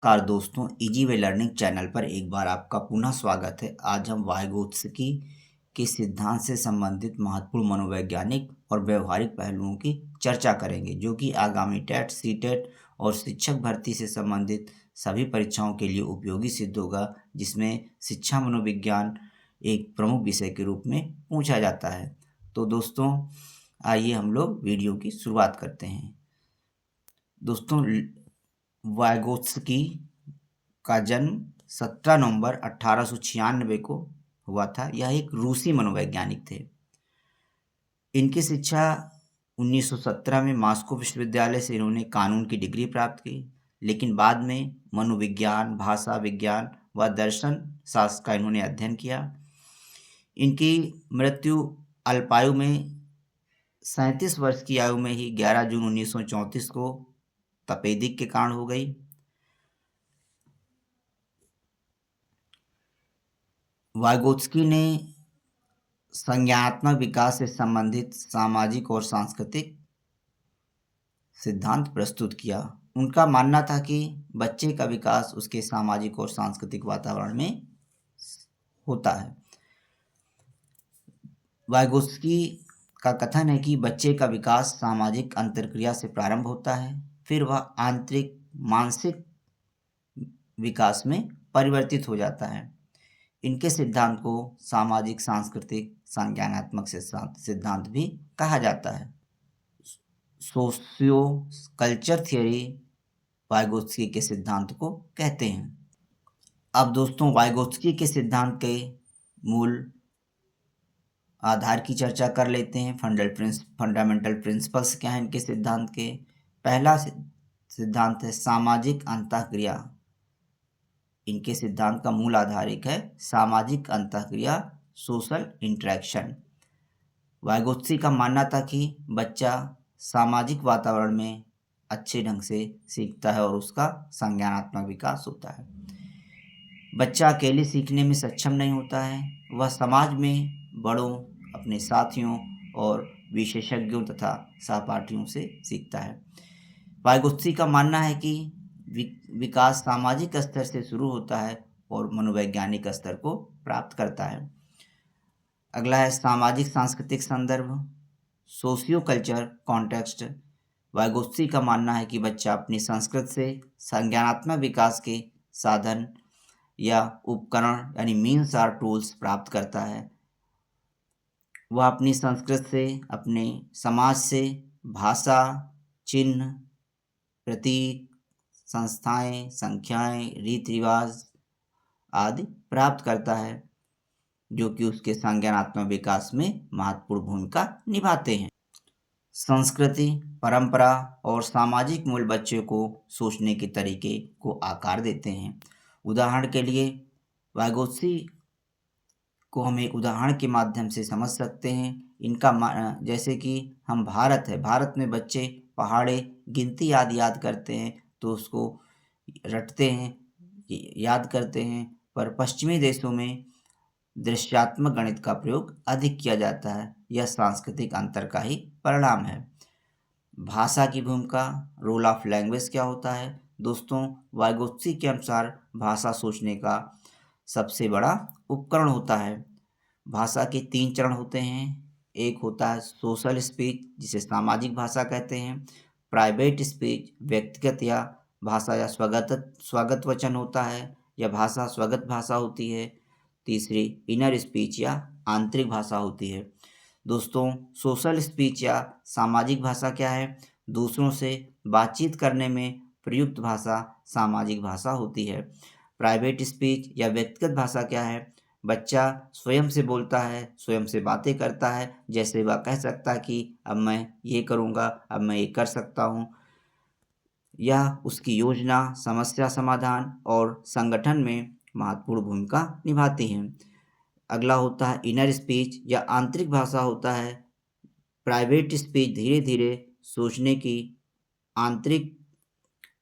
नमस्कार दोस्तों, easy way learning channel पर एक बार आपका पुनः स्वागत है। आज हम वाइगोत्स्की के सिद्धांत से संबंधित महत्वपूर्ण मनोवैज्ञानिक और व्यवहारिक पहलुओं की चर्चा करेंगे, जो कि आगामी टेट, सीटेट और शिक्षक भर्ती से संबंधित सभी परीक्षाओं के लिए उपयोगी सिद्ध होगा, जिसमें शिक्षा मनोविज्ञान एक प्रमुख विषय के रूप में पूछा जाता है। तो दोस्तों, आइए हम लोग वीडियो की शुरुआत करते हैं। दोस्तों, वाइगोत्स्की का जन्म 17 नवंबर 1896 को हुआ था। यह एक रूसी मनोवैज्ञानिक थे। इनकी शिक्षा 1917 में मॉस्को विश्वविद्यालय से इन्होंने कानून की डिग्री प्राप्त की, लेकिन बाद में मनोविज्ञान, भाषा विज्ञान व दर्शन शास्त्र का इन्होंने अध्ययन किया। इनकी मृत्यु अल्पायु में 37 वर्ष की आयु में ही 11 जून 1934 को तपेदिक के कारण हो गई। वाइगोत्स्की ने संज्ञानात्मक विकास से संबंधित सामाजिक और सांस्कृतिक सिद्धांत प्रस्तुत किया। उनका मानना था कि बच्चे का विकास उसके सामाजिक और सांस्कृतिक वातावरण में होता है। वाइगोत्स्की का कथन है कि बच्चे का विकास सामाजिक अंतरक्रिया से प्रारंभ होता है, फिर वह आंतरिक मानसिक विकास में परिवर्तित हो जाता है। इनके सिद्धांत को सामाजिक सांस्कृतिक संज्ञानात्मक सिद्धांत भी कहा जाता है। सोशियो कल्चर थियरी वाइगोत्स्की के सिद्धांत को कहते हैं। अब दोस्तों, वाइगोत्स्की के सिद्धांत के मूल आधार की चर्चा कर लेते हैं। फंडामेंटल प्रिंसिपल्स क्या हैं इनके सिद्धांत के। पहला सिद्धांत है सामाजिक अंतःक्रिया। इनके सिद्धांत का मूल आधार एक है सामाजिक अंतःक्रिया, सोशल इंटरेक्शन। वाइगोत्स्की का मानना था कि बच्चा सामाजिक वातावरण में अच्छे ढंग से सीखता है और उसका संज्ञानात्मक विकास होता है। बच्चा अकेले सीखने में सक्षम नहीं होता है, वह समाज में बड़ों, अपने साथियों और विशेषज्ञों तथा सहपाठियों से सीखता है। वाइगोत्स्की का मानना है कि विकास सामाजिक स्तर से शुरू होता है और मनोवैज्ञानिक स्तर को प्राप्त करता है। अगला है सामाजिक सांस्कृतिक संदर्भ, सोशियो कल्चर कॉन्टेक्स्ट। वाइगोत्स्की का मानना है कि बच्चा अपनी संस्कृति से संज्ञानात्मक विकास के साधन या उपकरण यानी मीन्स और टूल्स प्राप्त करता है। वह अपनी संस्कृति से, अपने समाज से भाषा, चिन्ह, प्रतीक, संस्थाएं, संख्याएं, रीति रिवाज आदि प्राप्त करता है, जो कि उसके संज्ञानात्मक विकास में महत्वपूर्ण भूमिका निभाते हैं। संस्कृति, परंपरा और सामाजिक मूल्य बच्चे को सोचने के तरीके को आकार देते हैं। उदाहरण के लिए वाइगोत्स्की को हम एक उदाहरण के माध्यम से समझ सकते हैं। इनका जैसे कि हम भारत में बच्चे पहाड़े गिनती याद करते हैं तो उसको रटते हैं, याद करते हैं, पर पश्चिमी देशों में दृश्यात्मक गणित का प्रयोग अधिक किया जाता है। यह सांस्कृतिक अंतर का ही परिणाम है। भाषा की भूमिका, रोल ऑफ लैंग्वेज क्या होता है? दोस्तों, वाइगोत्स्की के अनुसार भाषा सोचने का सबसे बड़ा उपकरण होता है। भाषा के 3 चरण होते हैं। एक होता है सोशल स्पीच, जिसे सामाजिक भाषा कहते हैं। प्राइवेट स्पीच व्यक्तिगत या भाषा या स्वगत वचन होता है, या भाषा स्वगत भाषा होती है। तीसरी इनर स्पीच या आंतरिक भाषा होती है। दोस्तों, सोशल स्पीच या सामाजिक भाषा क्या है? दूसरों से बातचीत करने में प्रयुक्त भाषा सामाजिक भाषा होती है। प्राइवेट स्पीच या व्यक्तिगत भाषा क्या है? बच्चा स्वयं से बोलता है, स्वयं से बातें करता है, जैसे वह कह सकता है कि अब मैं ये करूँगा, अब मैं ये कर सकता हूँ। यह उसकी योजना, समस्या समाधान और संगठन में महत्वपूर्ण भूमिका निभाती हैं। अगला होता है इनर स्पीच या आंतरिक भाषा होता है। प्राइवेट स्पीच धीरे धीरे सोचने की आंतरिक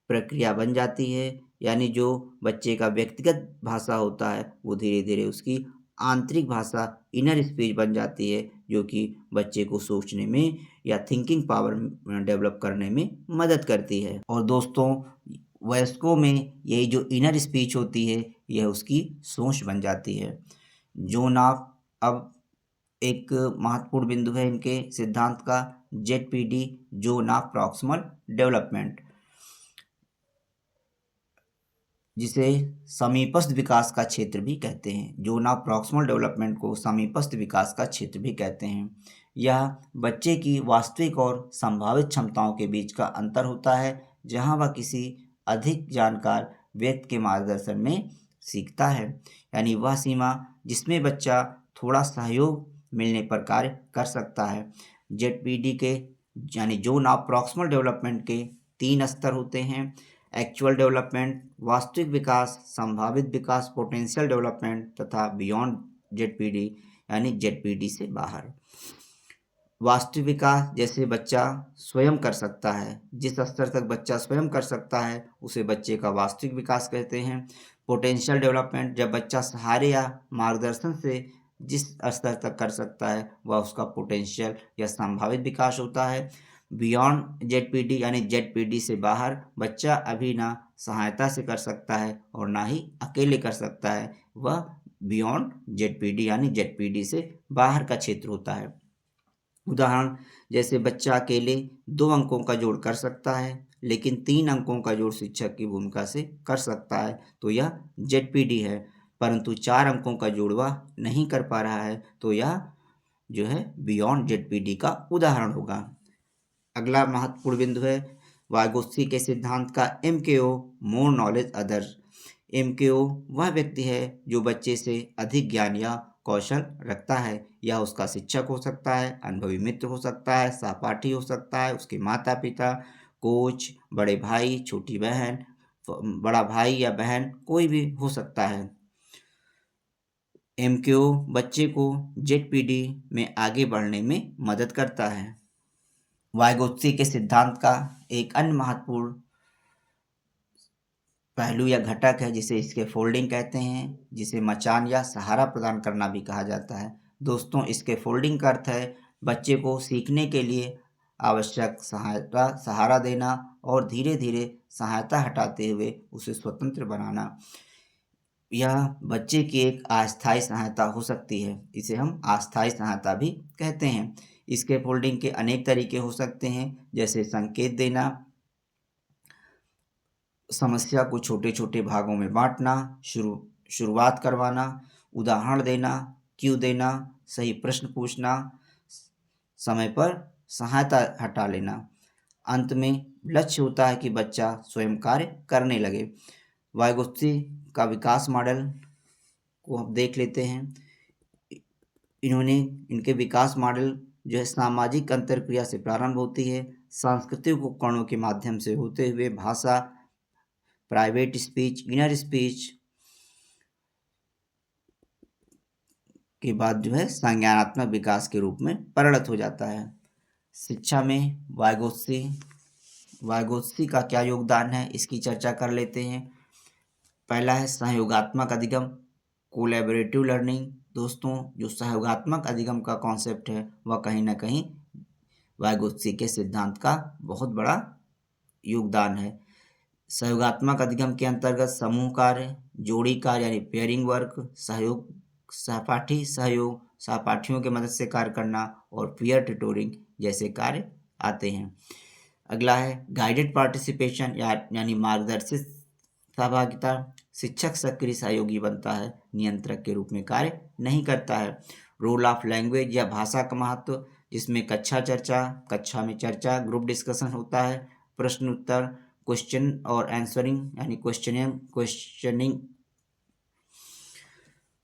प्रक्रिया बन जाती है, यानी जो बच्चे का व्यक्तिगत भाषा होता है वो धीरे धीरे उसकी आंतरिक भाषा इनर स्पीच बन जाती है, जो कि बच्चे को सोचने में या थिंकिंग पावर डेवलप करने में मदद करती है। और दोस्तों, वयस्कों में यही जो इनर स्पीच होती है यह उसकी सोच बन जाती है। जोन ऑफ अब एक महत्वपूर्ण बिंदु है इनके सिद्धांत का, ZPD, zone of proximal development, जिसे समीपस्थ विकास का क्षेत्र भी कहते हैं। जोन ऑफ प्रॉक्सिमल डेवलपमेंट को समीपस्थ विकास का क्षेत्र भी कहते हैं। यह बच्चे की वास्तविक और संभावित क्षमताओं के बीच का अंतर होता है, जहां वह किसी अधिक जानकार व्यक्ति के मार्गदर्शन में सीखता है, यानी वह सीमा जिसमें बच्चा थोड़ा सहयोग मिलने पर कार्य कर सकता है। जेडपीडी के यानी जोन ऑफ प्रॉक्सिमल डेवलपमेंट के 3 स्तर होते हैं: एक्चुअल डेवलपमेंट, वास्तविक विकास, संभावित विकास पोटेंशियल डेवलपमेंट, तथा बियॉन्ड जेडपीडी यानी जेडपीडी से बाहर। वास्तविक विकास जैसे बच्चा स्वयं कर सकता है, जिस स्तर तक बच्चा स्वयं कर सकता है उसे बच्चे का वास्तविक विकास कहते हैं। पोटेंशियल डेवलपमेंट, जब बच्चा सहारे या मार्गदर्शन से जिस स्तर तक कर सकता है वह उसका पोटेंशियल या संभावित विकास होता है। बियॉन्ड जेडपीडी यानी जेडपीडी से बाहर, बच्चा अभी ना सहायता से कर सकता है और ना ही अकेले कर सकता है, वह बियॉन्ड जेडपीडी यानी जेडपीडी से बाहर का क्षेत्र होता है। उदाहरण, जैसे बच्चा अकेले 2 अंकों का जोड़ कर सकता है लेकिन 3 अंकों का जोड़ शिक्षक की भूमिका से कर सकता है तो यह जेडपीडी है, परंतु 4 अंकों का जोड़ वह नहीं कर पा रहा है तो यह जो है बियॉन्ड जेडपीडी का उदाहरण होगा। अगला महत्वपूर्ण बिंदु है वाइगोत्स्की के सिद्धांत का एमकेओ, मोर नॉलेज अदर। एमकेओ वह व्यक्ति है जो बच्चे से अधिक ज्ञान या कौशल रखता है। यह उसका शिक्षक हो सकता है, अनुभवी मित्र हो सकता है, सहपाठी हो सकता है, उसके माता पिता, कोच, बड़े भाई, छोटी बहन, बड़ा भाई या बहन, कोई भी हो सकता है। एमकेओ बच्चे को जेडपीडी में आगे बढ़ने में मदद करता है। वाइगोत्स्की के सिद्धांत का एक अन्य महत्वपूर्ण पहलू या घटक है जिसे इसके फोल्डिंग कहते हैं, जिसे मचान या सहारा प्रदान करना भी कहा जाता है। दोस्तों, इसके फोल्डिंग का अर्थ है बच्चे को सीखने के लिए आवश्यक सहारा देना और धीरे धीरे सहायता हटाते हुए उसे स्वतंत्र बनाना। यह बच्चे की एक अस्थायी सहायता हो सकती है, इसे हम अस्थायी सहायता भी कहते हैं। इसके फोल्डिंग के अनेक तरीके हो सकते हैं, जैसे संकेत देना, समस्या को छोटे छोटे भागों में बांटना, शुरुआत करवाना, उदाहरण देना, क्यों देना, सही प्रश्न पूछना, समय पर सहायता हटा लेना। अंत में लक्ष्य होता है कि बच्चा स्वयं कार्य करने लगे। वाइगोत्स्की का विकास मॉडल को हम देख लेते हैं। इनके विकास मॉडल जो है सामाजिक अंतरक्रिया से प्रारंभ होती है, सांस्कृतिक उपकरणों के माध्यम से होते हुए भाषा, प्राइवेट स्पीच, इनर स्पीच के बाद जो है संज्ञानात्मक विकास के रूप में परिणत हो जाता है। शिक्षा में वाइगोत्स्की का क्या योगदान है, इसकी चर्चा कर लेते हैं। पहला है सहयोगात्मक अधिगम, कोलैबोरेटिव लर्निंग। दोस्तों, जो सहयोगात्मक अधिगम का कॉन्सेप्ट है वह कहीं ना कहीं वाइगोत्स्की के सिद्धांत का बहुत बड़ा योगदान है। सहयोगात्मक अधिगम के अंतर्गत समूह कार्य, जोड़ी कार्य यानी पेयरिंग वर्क, सहयोग, सहपाठी सहयोग, सहपाठियों की मदद से कार्य करना और पीयर ट्यूटोरिंग जैसे कार्य आते हैं। अगला है गाइडेड पार्टिसिपेशन यानी मार्गदर्शित सहभागिता। शिक्षक सक्रिय सहयोगी बनता है, नियंत्रक के रूप में कार्य नहीं करता है। रोल ऑफ लैंग्वेज या भाषा का महत्व, जिसमें कक्षा में चर्चा, ग्रुप डिस्कशन होता है, प्रश्न उत्तर, क्वेश्चन और आंसरिंग यानी क्वेश्चनिंग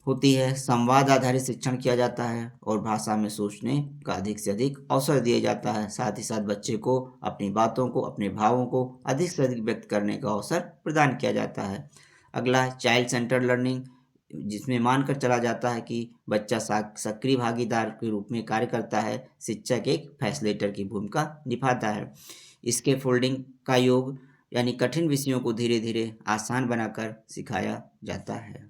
होती है, संवाद आधारित शिक्षण किया जाता है और भाषा में सोचने का अधिक से अधिक अवसर दिया जाता है। साथ ही साथ बच्चे को अपनी बातों को, अपने भावों को अधिक से अधिक व्यक्त करने का अवसर प्रदान किया जाता है। अगला है चाइल्ड सेंटर्ड लर्निंग, जिसमें मानकर चला जाता है कि बच्चा सक्रिय भागीदार के रूप में कार्य करता है, शिक्षक एक फैसिलिटेटर की भूमिका निभाता है। इसके फोल्डिंग का योग यानी कठिन विषयों को धीरे धीरे आसान बनाकर सिखाया जाता है।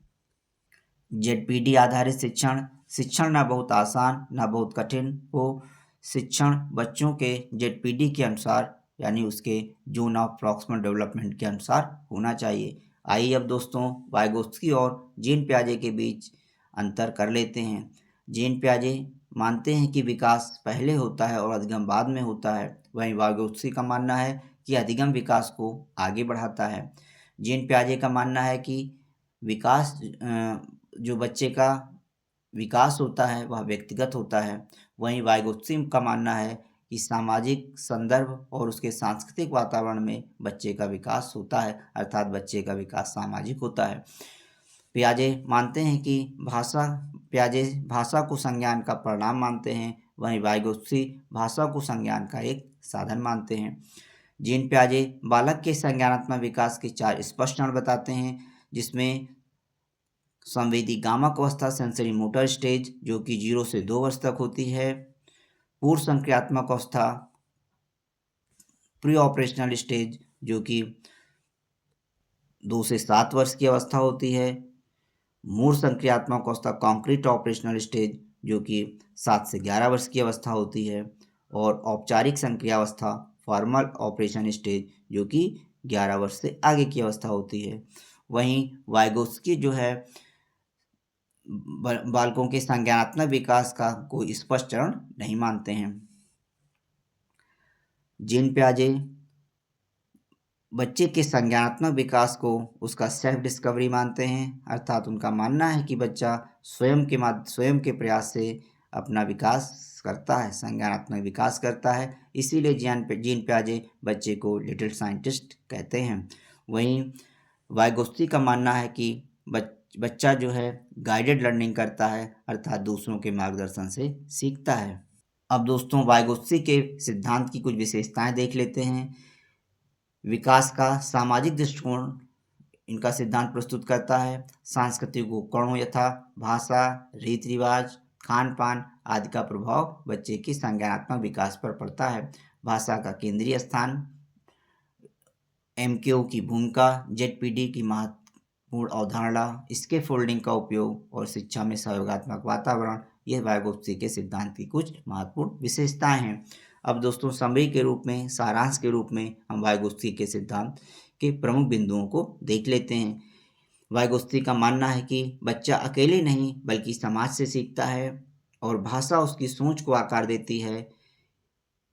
जेडपीडी आधारित शिक्षण ना बहुत आसान ना बहुत कठिन हो। शिक्षण बच्चों के जेडपीडी के अनुसार यानी उसके जोन ऑफ प्रॉक्सिमल डेवलपमेंट के अनुसार होना चाहिए। आइए अब दोस्तों वाइगोत्स्की और जीन पियाजे के बीच अंतर कर लेते हैं। जीन पियाजे मानते हैं कि विकास पहले होता है और अधिगम बाद में होता है, वहीं वाइगोत्स्की का मानना है कि अधिगम विकास को आगे बढ़ाता है। जीन पियाजे का मानना है कि विकास जो बच्चे का विकास होता है वह व्यक्तिगत होता है, वहीं वाइगोत्स्की का मानना है कि सामाजिक संदर्भ और उसके सांस्कृतिक वातावरण में बच्चे का विकास होता है, अर्थात बच्चे का विकास सामाजिक होता है। पियाजे मानते हैं कि पियाजे भाषा को संज्ञान का परिणाम मानते हैं, वहीं वाइगोत्स्की भाषा को संज्ञान का एक साधन मानते हैं। जीन पियाजे बालक के संज्ञानात्मक विकास के 4 स्पष्ट चरण बताते हैं, जिसमें संवेदी गामक अवस्था सेंसरी मोटर स्टेज जो कि 0 से 2 वर्ष तक होती है, पूर्व संक्रियात्मक अवस्था प्री ऑपरेशनल स्टेज जो कि 2 से 7 वर्ष की अवस्था होती है, मूर्त संक्रियात्मक अवस्था कॉन्क्रीट ऑपरेशनल स्टेज जो कि 7 से 11 वर्ष की अवस्था होती है, और औपचारिक संक्रियावस्था फॉर्मल ऑपरेशन स्टेज जो कि 11 वर्ष से आगे की अवस्था होती है। वहीं वाइगोत्स्की जो है बालकों के संज्ञानात्मक विकास का कोई स्पष्ट चरण नहीं मानते हैं। जीन पियाजे बच्चे के संज्ञानात्मक विकास को उसका सेल्फ डिस्कवरी मानते हैं, अर्थात उनका मानना है कि बच्चा स्वयं के प्रयास से अपना विकास करता है, संज्ञानात्मक विकास करता है, इसीलिए जीन पियाजे बच्चे को लिटिल साइंटिस्ट कहते हैं। वहीं वाइगोत्स्की का मानना है कि बच्चा जो है गाइडेड लर्निंग करता है, अर्थात दूसरों के मार्गदर्शन से सीखता है। अब दोस्तों वाइगोत्स्की के सिद्धांत की कुछ विशेषताएं देख लेते हैं। विकास का सामाजिक दृष्टिकोण इनका सिद्धांत प्रस्तुत करता है। सांस्कृतिक उपकरणों यथा भाषा, रीति रिवाज, खान पान आदि का प्रभाव बच्चे के संज्ञानात्मक विकास पर पड़ता है। भाषा का केंद्रीय स्थान, एमकेओ की भूमिका, जेडपीडी की महत्वपूर्ण अवधारणा, स्कैफोल्डिंग का उपयोग और शिक्षा में सहयोगात्मक वातावरण, ये वाइगोत्स्की के सिद्धांत की कुछ महत्वपूर्ण विशेषताएं हैं। अब दोस्तों समरी के रूप में, सारांश के रूप में हम वाइगोत्स्की के सिद्धांत के प्रमुख बिंदुओं को देख लेते हैं। वाइगोत्स्की का मानना है कि बच्चा अकेले नहीं बल्कि समाज से सीखता है और भाषा उसकी सोच को आकार देती है।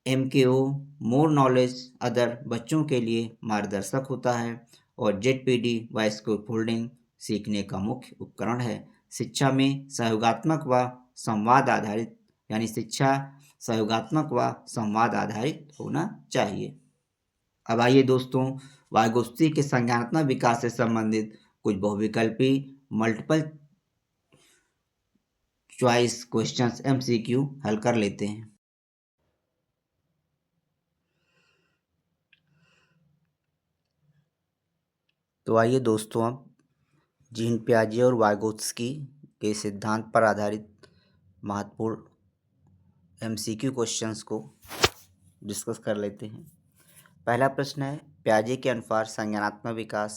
एमकेओ मोर नॉलेज अदर बच्चों के लिए मार्गदर्शक होता है और जेडपीडी व स्कैफोल्डिंग सीखने का मुख्य उपकरण है। शिक्षा में सहयोगात्मक व संवाद आधारित यानी शिक्षा सहयोगात्मक व संवाद आधारित होना चाहिए। अब आइए दोस्तों वाइगोत्स्की के संज्ञानात्मक विकास से संबंधित कुछ बहुविकल्पी मल्टीपल चॉइस क्वेश्चंस एमसीक्यू हल कर लेते हैं। तो आइए दोस्तों अब जीन पियाजे और वाइगोत्स्की के सिद्धांत पर आधारित महत्वपूर्ण एमसीक्यू क्वेश्चंस को डिस्कस कर लेते हैं। पहला प्रश्न है, पियाजे के अनुसार संज्ञानात्मक विकास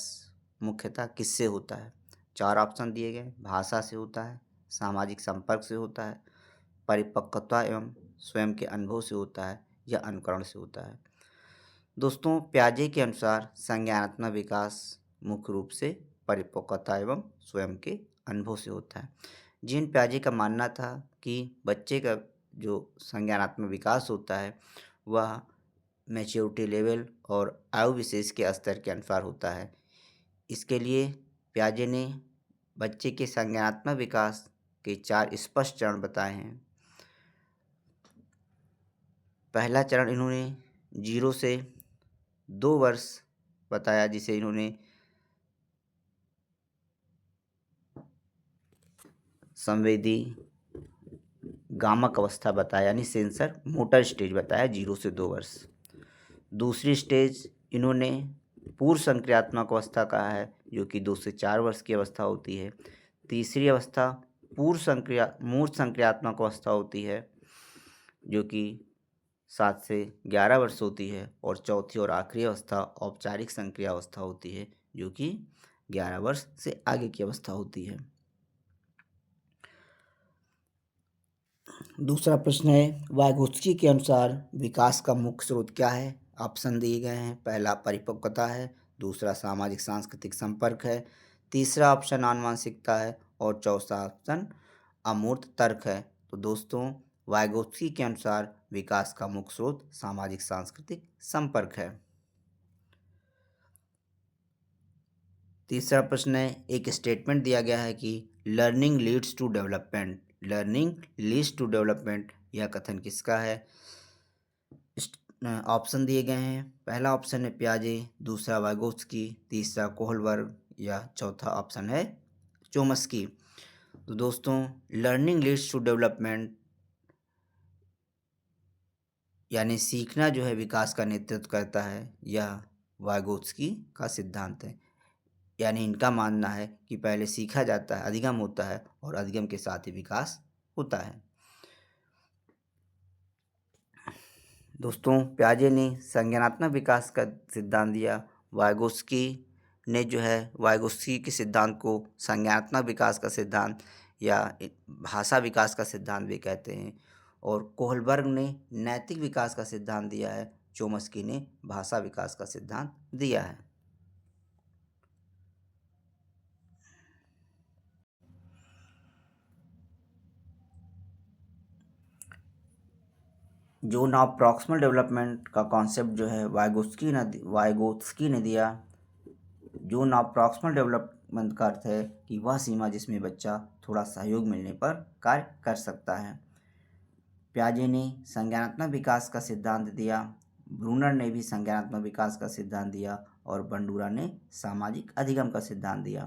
मुख्यतः किससे होता है? 4 ऑप्शन दिए गए। भाषा से होता है, सामाजिक संपर्क से होता है, परिपक्वता एवं स्वयं के अनुभव से होता है, या अनुकरण से होता है। दोस्तों पियाजे के अनुसार संज्ञानात्मक विकास मुख्य रूप से परिपक्वता एवं स्वयं के अनुभव से होता है। जीन पियाजे का मानना था कि बच्चे का जो संज्ञानात्मक विकास होता है वह मैच्योरिटी लेवल और आयु विशेष के स्तर के अनुसार होता है। इसके लिए पियाजे ने बच्चे के संज्ञानात्मक विकास के 4 स्पष्ट चरण बताए हैं। पहला चरण इन्होंने 0 से 2 वर्ष बताया, जिसे इन्होंने संवेदी गामक अवस्था बताया, यानी सेंसर मोटर स्टेज बताया 0 से 2 वर्ष। दूसरी स्टेज इन्होंने पूर्व संक्रियात्मक अवस्था कहा है, जो कि 2 से 4 वर्ष की अवस्था होती है। तीसरी अवस्था मूर्त संक्रियात्मक अवस्था होती है, जो कि 7 से 11 वर्ष होती है। और चौथी और आखिरी अवस्था औपचारिक संक्रिया अवस्था होती है, जो कि 11 वर्ष से आगे की अवस्था होती है। दूसरा प्रश्न है, वाइगोत्स्की के अनुसार विकास का मुख्य स्रोत क्या है? ऑप्शन दिए गए हैं। पहला परिपक्वता है, दूसरा सामाजिक सांस्कृतिक संपर्क है, तीसरा ऑप्शन आनुवंशिकता है और चौथा ऑप्शन अमूर्त तर्क है। तो दोस्तों, वाइगोत्स्की के अनुसार विकास का मुख्य स्रोत सामाजिक सांस्कृतिक संपर्क है। तीसरा प्रश्न है, एक स्टेटमेंट दिया गया है कि learning leads to development. Learning leads to development, यह कथन किसका है? ऑप्शन दिए गए हैं। पहला ऑप्शन है पियाजे, दूसरा वाइगोत्स्की, तीसरा कोहलबर्ग या चौथा ऑप्शन है चोम्स्की। तो दोस्तों, लर्निंग लीड्स टू डेवलपमेंट यानी सीखना जो है विकास का नेतृत्व करता है, यह वाइगोत्स्की का सिद्धांत है। यानी इनका मानना है कि पहले सीखा जाता है, अधिगम होता है और अधिगम के साथ ही विकास होता है। दोस्तों, पियाजे ने संज्ञानात्मक विकास का सिद्धांत दिया। वाइगोत्स्की ने जो है वाइगोत्स्की के सिद्धांत को संज्ञानात्मक विकास का सिद्धांत या भाषा विकास का सिद्धांत भी कहते हैं। और कोहलबर्ग ने नैतिक विकास का सिद्धांत दिया है। चोम्स्की ने भाषा विकास का सिद्धांत दिया है। जोन ऑफ प्रॉक्सिमल डेवलपमेंट का कॉन्सेप्ट जो है वाइगोत्स्की ने दिया। जोन ऑफ प्रॉक्सिमल डेवलपमेंट का अर्थ है कि वह सीमा जिसमें बच्चा थोड़ा सहयोग मिलने पर कार्य कर सकता है। पियाजे ने संज्ञानात्मक विकास का सिद्धांत दिया। ब्रूनर ने भी संज्ञानात्मक विकास का सिद्धांत दिया और बंडूरा ने सामाजिक अधिगम का सिद्धांत दिया।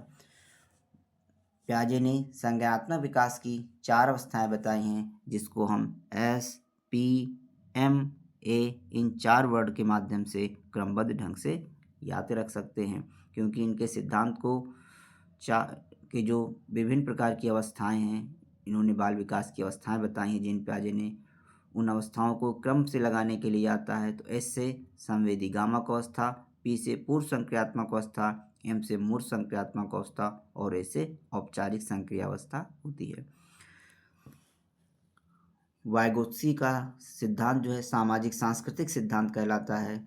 पियाजे ने संज्ञानात्मक विकास की 4 अवस्थाएं बताई हैं, जिसको हम SPMA इन 4 वर्ड के माध्यम से क्रमबद्ध ढंग से याद रख सकते हैं, क्योंकि इनके सिद्धांत को के जो विभिन्न प्रकार की अवस्थाएं हैं, इन्होंने बाल विकास की अवस्थाएं बताई हैं जिन पियाजे ने उन अवस्थाओं को क्रम से लगाने के लिए आता है। तो S से संवेदी गामक अवस्था, P से पूर्व संक्रियात्मक अवस्था, M से मूर्त संक्रियात्मक अवस्था और A से औपचारिक संक्रियावस्था होती है। वाइगोत्स्की का सिद्धांत जो है सामाजिक सांस्कृतिक सिद्धांत कहलाता है।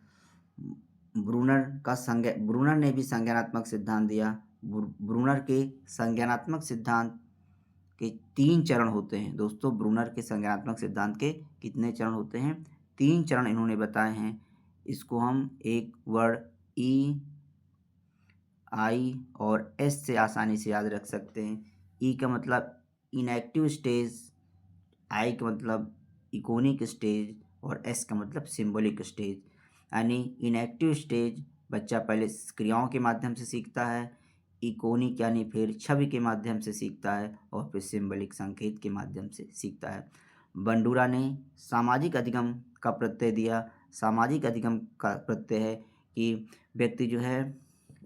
ब्रूनर ने भी संज्ञानात्मक सिद्धांत दिया। ब्रूनर के संज्ञानात्मक सिद्धांत के 3 चरण होते हैं। दोस्तों, ब्रूनर के संज्ञानात्मक सिद्धांत के कितने चरण होते हैं? 3 चरण इन्होंने बताए हैं। इसको हम एक वर्ड E, I और S से आसानी से याद रख सकते हैं। E का मतलब इनएक्टिव स्टेज, I का मतलब इकोनिक स्टेज और S का मतलब सिंबॉलिक स्टेज। यानी इनएक्टिव स्टेज बच्चा पहले क्रियाओं के माध्यम से सीखता है, इकोनिक यानी फिर छवि के माध्यम से सीखता है और फिर सिंबॉलिक संकेत के माध्यम से सीखता है। बंडूरा ने सामाजिक अधिगम का प्रत्यय दिया। सामाजिक अधिगम का प्रत्यय है कि व्यक्ति जो है,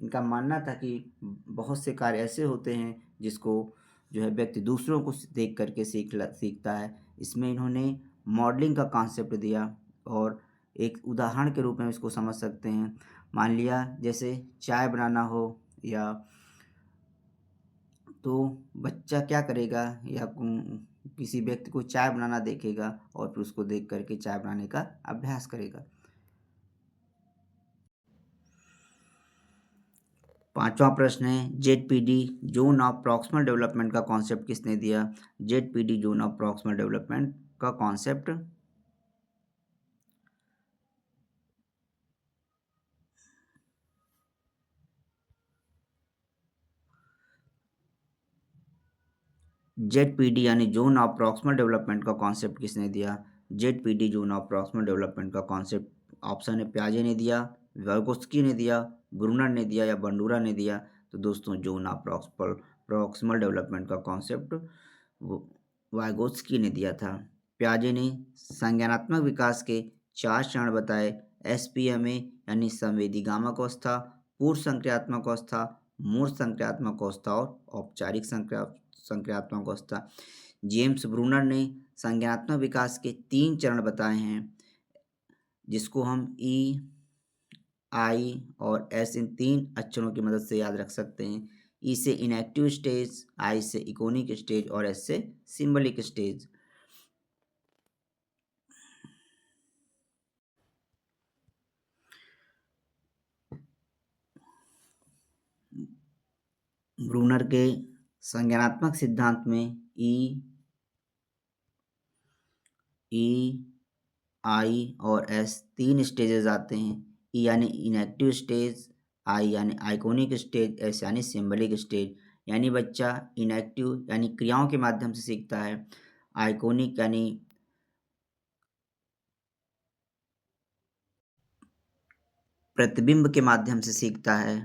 इनका मानना था कि बहुत से कार्य ऐसे होते हैं जिसको जो है व्यक्ति दूसरों को देख करके सीखता है। इसमें इन्होंने मॉडलिंग का कॉन्सेप्ट दिया और एक उदाहरण के रूप में इसको समझ सकते हैं। मान लिया जैसे चाय बनाना हो, या तो बच्चा क्या करेगा, या किसी व्यक्ति को चाय बनाना देखेगा और फिर उसको देख करके चाय बनाने का अभ्यास करेगा। 5वां प्रश्न है, ZPD zone of proximal development का कॉन्सेप्ट किसने दिया? ZPD zone of proximal development का कॉन्सेप्ट ZPD यानी जोन ऑफ प्रॉक्सिमल डेवलपमेंट का कॉन्सेप्ट किसने दिया? ZPD zone of proximal development का कॉन्सेप्ट ऑप्शन है पियाजे ने दिया, वाइगोत्स्की ने दिया, ब्रूनर ने दिया या बंडूरा ने दिया। तो दोस्तों, जोन ऑफ प्रॉक्सिमल डेवलपमेंट का कॉन्सेप्ट वाइगोत्स्की ने दिया था। पियाजे ने संज्ञानात्मक विकास के 4 चरण बताए। SPMA यानी संवेदी गामक अवस्था, पूर्व संक्रियात्मक अवस्था, मूर्त संक्रियात्मक अवस्था और औपचारिक संक्रियात्मक अवस्था। जेम्स ब्रूनर ने संज्ञानात्मक विकास के 3 चरण बताए हैं, जिसको हम E, I और S इन 3 अक्षरों की मदद से याद रख सकते हैं। E से इनएक्टिव स्टेज, I से इकोनिक स्टेज और S से सिंबलिक स्टेज। ब्रूनर के संज्ञानात्मक सिद्धांत में ई, आई और एस तीन स्टेजेस आते हैं। ई यानी इनएक्टिव स्टेज, आई यानी आइकोनिक स्टेज, एस यानी सिंबलिक स्टेज। यानी बच्चा इनएक्टिव यानी क्रियाओं के माध्यम से सीखता है, आइकोनिक यानी प्रतिबिंब के माध्यम से सीखता है,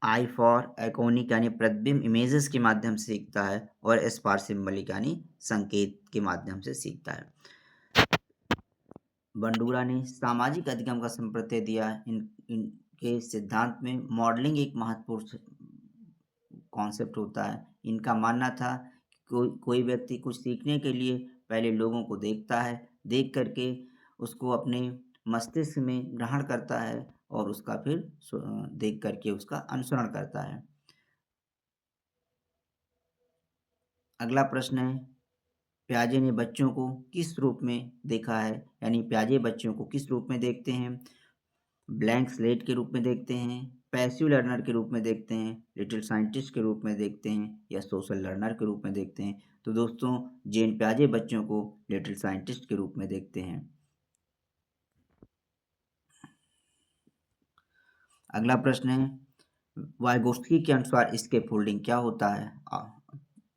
आई फॉर आइकोनिक यानी प्रतिबिंब इमेजेस के माध्यम से सीखता है, और एस फॉर सिंबलिक यानी संकेत के माध्यम से सीखता है। बंडूरा ने सामाजिक अधिगम का संप्रत्यय दिया। इनके सिद्धांत में मॉडलिंग एक महत्वपूर्ण कॉन्सेप्ट होता है। इनका मानना था कि कोई व्यक्ति कुछ सीखने के लिए पहले लोगों को देखता है, देख करके उसको अपने मस्तिष्क में ग्रहण करता है और उसका फिर देख करके उसका अनुसरण करता है। अगला प्रश्न है, प्याजे ने बच्चों को किस रूप में देखा है? यानी प्याजे बच्चों को किस रूप में देखते हैं? ब्लैंक स्लेट के रूप में देखते हैं, पैसिव लर्नर के रूप में देखते हैं, लिटिल साइंटिस्ट के रूप में देखते हैं, या सोशल लर्नर के रूप में देखते हैं? तो दोस्तों, जेन प्याजे बच्चों को लिटिल साइंटिस्ट के रूप में देखते हैं। अगला प्रश्न है, वाइगोत्स्की के अनुसार स्केप फोल्डिंग क्या होता है?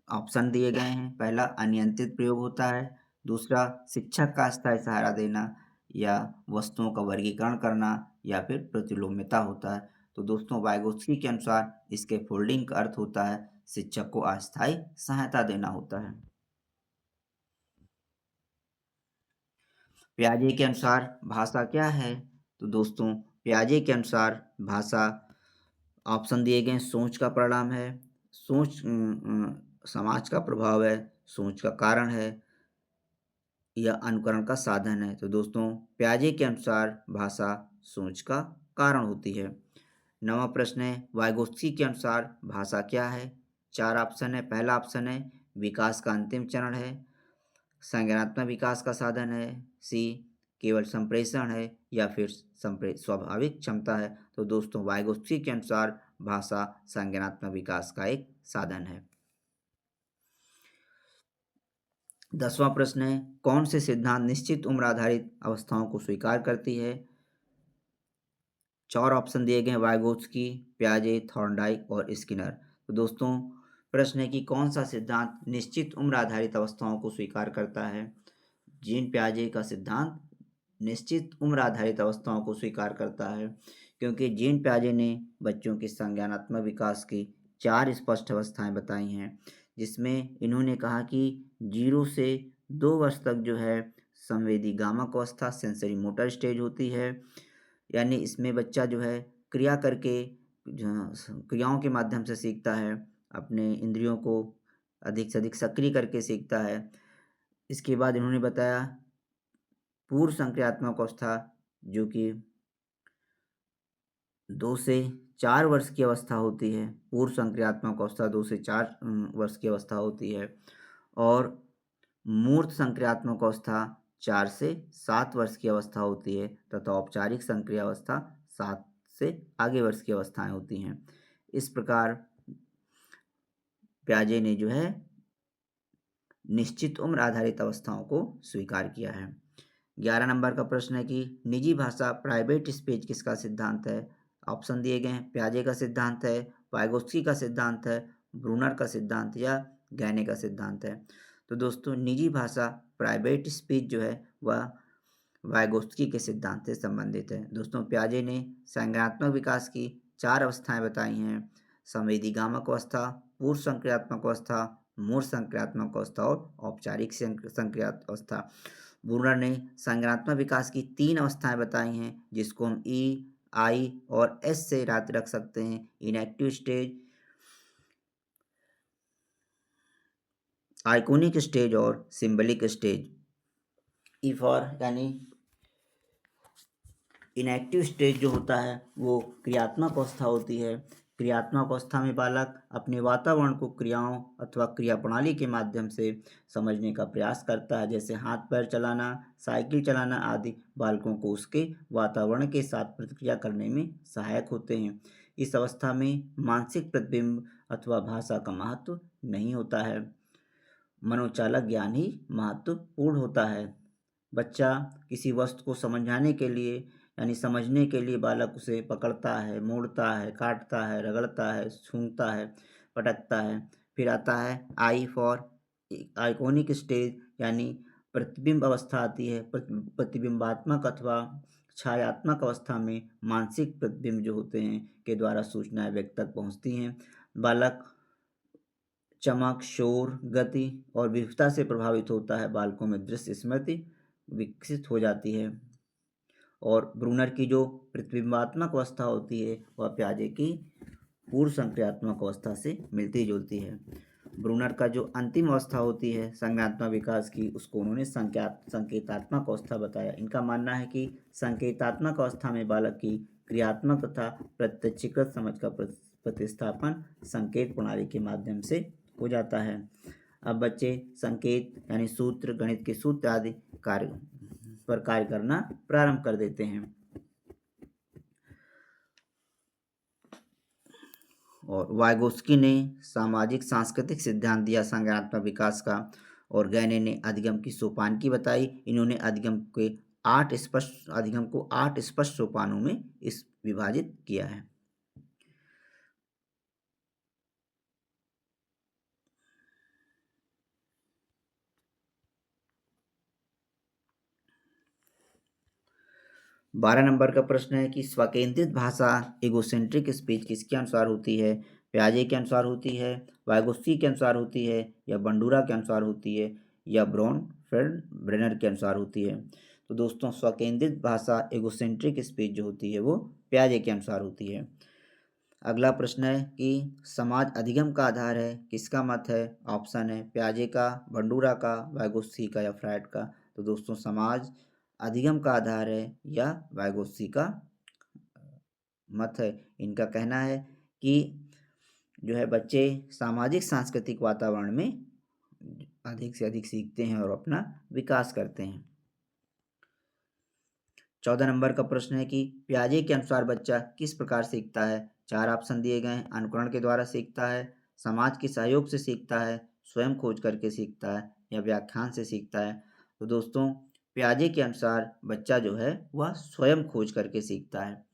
ऑप्शन दिए गए हैं। पहला, अनियंत्रित प्रयोग होता है। दूसरा, शिक्षक का अस्थायी सहारा देना, या वस्तुओं का वर्गीकरण करना, या फिर प्रतिलोम्यता होता है। तो दोस्तों, वाइगोत्स्की के अनुसार इसके फोल्डिंग का अर्थ होता है शिक्षक को अस्थायी सहायता देना होता है। प्याजे के अनुसार भाषा क्या है? तो दोस्तों, प्याजे के अनुसार भाषा, ऑप्शन दिए गए, सोच का परिणाम है, सोच समाज का प्रभाव है, सोच का कारण है, या अनुकरण का साधन है। तो दोस्तों, प्याजे के अनुसार भाषा सोच का कारण होती है। नवा प्रश्न है, वाइगोत्स्की के अनुसार भाषा क्या है? चार ऑप्शन है। पहला ऑप्शन है विकास का अंतिम चरण है, संज्ञानात्मक विकास का साधन है, सी केवल संप्रेषण है, या फिर स्वाभाविक क्षमता है। तो दोस्तों, वाइगोत्स्की के अनुसार भाषा संज्ञानात्मक विकास का एक साधन है। 10वां प्रश्न है, कौन से सिद्धांत निश्चित उम्र आधारित अवस्थाओं को स्वीकार करती है? चार ऑप्शन दिए गए हैं, वाइगोत्स्की, प्याजे, थॉर्नडाइक और स्किनर। तो दोस्तों, प्रश्न है कि कौन सा सिद्धांत निश्चित उम्र आधारित अवस्थाओं को स्वीकार करता है? जीन प्याजे का सिद्धांत निश्चित उम्र आधारित अवस्थाओं को स्वीकार करता है, क्योंकि जीन प्याजे ने बच्चों के संज्ञानात्मक विकास की चार स्पष्ट अवस्थाएं बताई हैं, जिसमें इन्होंने कहा कि 0 से 2 वर्ष तक जो है संवेदी गामक अवस्था, सेंसरी मोटर स्टेज होती है। यानी इसमें बच्चा जो है क्रिया करके क्रियाओं के माध्यम से सीखता है, अपने इंद्रियों को अधिक से अधिक सक्रिय करके सीखता है। इसके बाद इन्होंने बताया पूर्व संक्रियात्मक अवस्था, जो कि 2 से 4 वर्ष की अवस्था होती है। पूर्व संक्रियात्मक अवस्था 2 से 4 वर्ष की अवस्था होती है, और मूर्त संक्रियात्मक अवस्था 4 से 7 वर्ष की अवस्था होती है, तथा औपचारिक संक्रिया अवस्था 7 से आगे वर्ष की अवस्थाएं होती हैं। इस प्रकार प्याजे ने जो है निश्चित उम्र आधारित अवस्थाओं को स्वीकार किया है। 11 नंबर का प्रश्न है कि निजी भाषा प्राइवेट स्पीच किसका सिद्धांत है? ऑप्शन दिए गए हैं, प्याजे का सिद्धांत है, वाइगोत्स्की का सिद्धांत है, ब्रूनर का सिद्धांत, या गैने का सिद्धांत है। तो दोस्तों, निजी भाषा प्राइवेट स्पीच जो है वह वाइगोत्स्की के सिद्धांत से संबंधित है। दोस्तों, प्याजे ने संज्ञानात्मक विकास की चार अवस्थाएं बताई हैं, संवेदी गामक अवस्था, पूर्व संक्रियात्मक अवस्था, मूर्त संक्रियात्मक अवस्था और औपचारिक संक्रियात्मक अवस्था। ब्रूनर ने संज्ञानात्मक विकास की 3 अवस्थाएं बताई हैं, जिसको हम ई, आई और एस से रख सकते हैं। इनएक्टिव स्टेज, आइकोनिक स्टेज और सिंबलिक स्टेज। ई फॉर यानी इनएक्टिव स्टेज जो होता है वो क्रियात्मक अवस्था होती है। क्रियात्मक अवस्था में बालक अपने वातावरण को क्रियाओं अथवा क्रिया प्रणाली के माध्यम से समझने का प्रयास करता है, जैसे हाथ पैर चलाना, साइकिल चलाना आदि बालकों को उसके वातावरण के साथ प्रतिक्रिया करने में सहायक होते हैं। इस अवस्था में मानसिक प्रतिबिंब अथवा भाषा का महत्व नहीं होता है, मनोचालक ज्ञान ही महत्वपूर्ण होता है। बच्चा किसी वस्तु को समझाने के लिए यानी समझने के लिए बालक उसे पकड़ता है, मोड़ता है, काटता है, रगड़ता है, सूंघता है, पटकता है। फिर आता है आई फॉर आइकॉनिक स्टेज यानी प्रतिबिंब अवस्था आती है। प्रतिबिंबात्मक अथवा छायात्मक अवस्था में मानसिक प्रतिबिंब जो होते हैं के द्वारा सूचनाएं व्यक्ति तक पहुंचती हैं। बालक चमक, शोर, गति और विविधता से प्रभावित होता है। बालकों में दृश्य स्मृति विकसित हो जाती है। और ब्रूनर की जो प्रतिबिंबात्मक अवस्था होती है वह प्याजे की पूर्व संक्रियात्मक अवस्था से मिलती जुलती है। ब्रूनर का जो अंतिम अवस्था होती है संज्ञानात्मक विकास की, उसको उन्होंने संकेतात्मक अवस्था बताया। इनका मानना है कि संकेतात्मक अवस्था में बालक की क्रियात्मक तथा प्रत्यक्षीकृत समझ का प्रतिस्थापन संकेत प्रणाली के माध्यम से हो जाता है। अब बच्चे संकेत यानी सूत्र, गणित के सूत्र आदि कार्य करना प्रारंभ कर देते हैं। और वाइगोत्स्की ने सामाजिक सांस्कृतिक सिद्धांत दिया संज्ञानात्मक विकास का, और गैने ने अधिगम की सोपानकी बताई। इन्होंने अधिगम को 8 स्पष्ट सोपानों में इस विभाजित किया है। बारह नंबर का प्रश्न है कि स्वकेंद्रित भाषा एगोसेंट्रिक स्पीच किसके अनुसार होती है? प्याजे के अनुसार होती है, वाइगोत्स्की के अनुसार होती है, या बंडूरा के अनुसार होती है, या ब्रॉनफेल्ड ब्रेनर के अनुसार होती है? तो दोस्तों स्वकेंद्रित भाषा एगोसेंट्रिक स्पीच जो होती है वो प्याजे के अनुसार होती है। अगला प्रश्न है कि समाज अधिगम का आधार है, किसका मत है? ऑप्शन है प्याजे का, बंडूरा का, वाइगोत्स्की का या फ्रायड का। तो दोस्तों समाज अधिगम का आधार है या वाइगोत्स्की का मत है। इनका कहना है कि जो है बच्चे सामाजिक सांस्कृतिक वातावरण में अधिक से अधिक सीखते हैं और अपना विकास करते हैं। 14 नंबर का प्रश्न है कि प्याजे के अनुसार बच्चा किस प्रकार सीखता है? 4 ऑप्शन दिए गए हैं। अनुकरण के द्वारा सीखता है, समाज के सहयोग से सीखता है, स्वयं खोज करके सीखता है, या व्याख्यान से सीखता है। तो दोस्तों प्याजे के अनुसार बच्चा जो है वह स्वयं खोज करके सीखता है।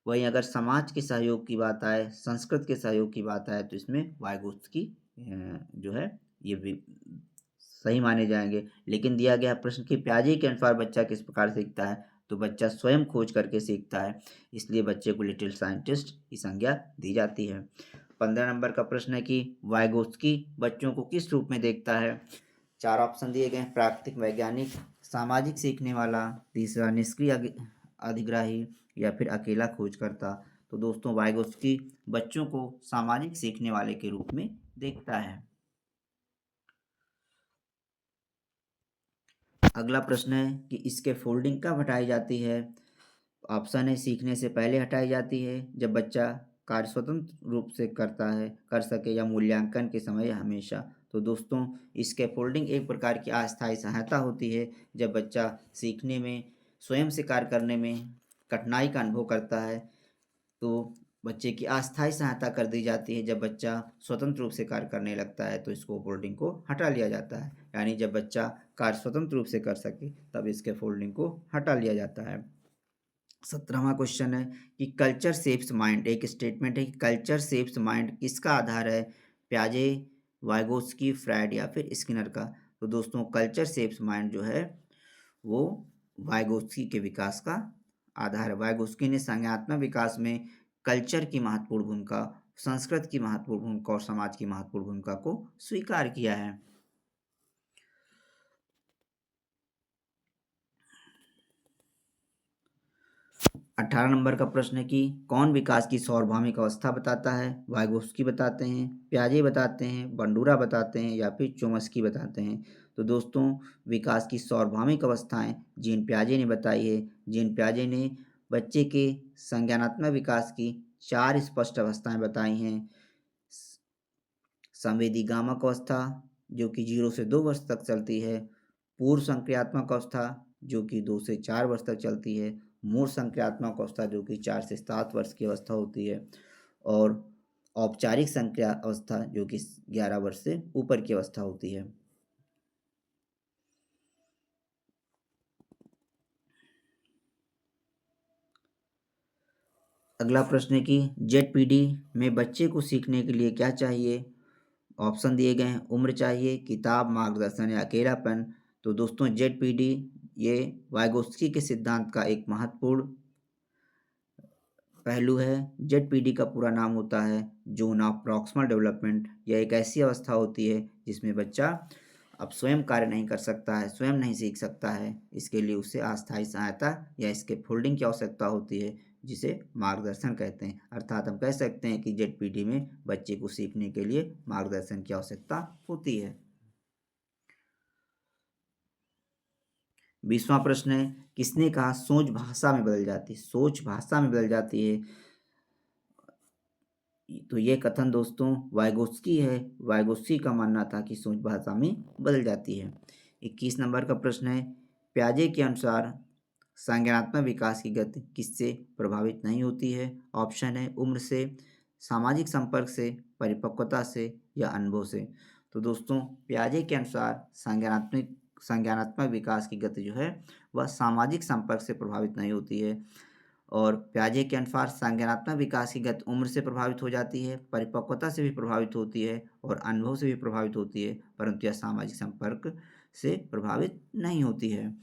वहीं अगर समाज के सहयोग की बात आए, संस्कृत के सहयोग की बात आए, तो इसमें वाइगोत्स्की जो है ये भी सही माने जाएंगे। लेकिन दिया गया प्रश्न कि प्याजे के अनुसार बच्चा किस प्रकार सीखता है, तो बच्चा स्वयं खोज करके सीखता है, इसलिए बच्चे को लिटिल साइंटिस्ट की संज्ञा दी जाती है। 15 नंबर का प्रश्न है कि वाइगोत्स्की बच्चों को किस रूप में देखता है? 4 ऑप्शन दिए गए, प्राकृतिक वैज्ञानिक, सामाजिक सीखने वाला, तीसरा निष्क्रिय अधिग्राही, या फिर अकेला खोजकर्ता। तो दोस्तों वाइगोत्स्की बच्चों को सामाजिक सीखने वाले के रूप में देखता है। अगला प्रश्न है कि इसके फोल्डिंग कब हटाई जाती है? ऑप्शन है सीखने से पहले हटाई जाती है, जब बच्चा कार्य स्वतंत्र रूप से कर सके, या मूल्यांकन के समय, हमेशा। तो दोस्तों इसके फोल्डिंग एक प्रकार की अस्थायी सहायता होती है, जब बच्चा सीखने में, स्वयं से कार्य करने में कठिनाई का अनुभव करता है, तो बच्चे की अस्थायी सहायता कर दी जाती है। जब बच्चा स्वतंत्र रूप से कार्य करने लगता है तो इसको फोल्डिंग को हटा लिया जाता है, यानी जब बच्चा कार्य स्वतंत्र रूप से कर सके तब इसके फोल्डिंग को हटा लिया जाता है। 17वां क्वेश्चन है कि कल्चर शेप्स माइंड, एक स्टेटमेंट है कि कल्चर शेप्स माइंड किसका आधार है? प्याजे, वाइगोत्स्की, फ्रायड या फिर स्किनर का? तो दोस्तों कल्चर शेप्स माइंड जो है वो वाइगोत्स्की के विकास का आधार है। वाइगोत्स्की ने संज्ञानात्मक विकास में कल्चर की महत्वपूर्ण भूमिका, संस्कृत की महत्वपूर्ण भूमिका और समाज की महत्वपूर्ण भूमिका को स्वीकार किया है। 18 नंबर का प्रश्न है कि कौन विकास की सार्वभौमिक अवस्था बताता है? वाइगोत्स्की बताते हैं, प्याजे बताते हैं, बंडूरा बताते हैं, या फिर चोम्स्की बताते हैं? तो दोस्तों विकास की सार्वभौमिक अवस्थाएं जीन प्याजे ने बताई है। जीन प्याजे ने बच्चे के संज्ञानात्मक विकास की 4 स्पष्ट अवस्थाएं बताई हैं। संवेदी गामक अवस्था जो कि 0 से 2 वर्ष तक चलती है, पूर्व संक्रियात्मक अवस्था जो कि 2 से 4 वर्ष तक चलती है, मूल संक्रियात्मक अवस्था जो कि 4 से 7 वर्ष की अवस्था होती है, और औपचारिक संक्रिया अवस्था जो कि 11 वर्ष से ऊपर की अवस्था होती है। अगला प्रश्न है कि जेड में बच्चे को सीखने के लिए क्या चाहिए। ऑप्शन दिए गए हैं, उम्र चाहिए, किताब, मार्गदर्शन या अकेलापन। तो दोस्तों जेड ये वाइगोत्स्की के सिद्धांत का एक महत्वपूर्ण पहलू है। जेड का पूरा नाम होता है जोन ऑफ प्रॉक्सिमल डेवलपमेंट। यह एक ऐसी अवस्था होती है जिसमें बच्चा अब स्वयं कार्य नहीं कर सकता है, स्वयं नहीं सीख सकता है। इसके लिए उसे अस्थायी सहायता या इसके फोल्डिंग की आवश्यकता होती है, जिसे मार्गदर्शन कहते हैं। अर्थात हम कह सकते हैं कि जेड में बच्चे को सीखने के लिए मार्गदर्शन की आवश्यकता होती है। 20वां प्रश्न है, किसने कहा सोच भाषा में बदल जाती है। सोच भाषा में बदल जाती है, तो ये कथन दोस्तों वाइगोत्स्की है। वाइगोत्स्की का मानना था कि सोच भाषा में बदल जाती है। 21 नंबर का प्रश्न है, प्याजे के अनुसार संज्ञानात्मक विकास की गति किससे प्रभावित नहीं होती है। ऑप्शन है उम्र से, सामाजिक संपर्क से, परिपक्वता से या अनुभव से। तो दोस्तों प्याजे के अनुसार संज्ञानात्मक विकास की गति जो है वह सामाजिक संपर्क से प्रभावित नहीं होती है। और प्याजे के अनुसार संज्ञानात्मक विकास की गति उम्र से प्रभावित हो जाती है, परिपक्वता से भी प्रभावित होती है और अनुभव से भी प्रभावित होती है, परंतु यह सामाजिक संपर्क से प्रभावित नहीं होती है।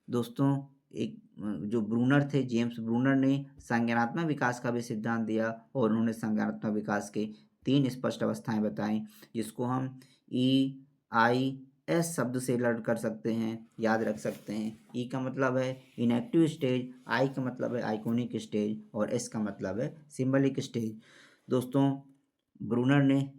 दोस्तों एक जो ब्रूनर थे, जेम्स ब्रूनर ने संज्ञानात्मक विकास का भी सिद्धांत दिया और उन्होंने संज्ञानात्मक विकास के 3 स्पष्ट अवस्थाएं बताई, जिसको हम EIS शब्द से लर्न कर सकते हैं, याद रख सकते हैं। ई का मतलब है इनएक्टिव स्टेज, आई का मतलब है आइकोनिक स्टेज और एस का मतलब है सिंबलिक स्टेज। दोस्तों ब्रूनर ने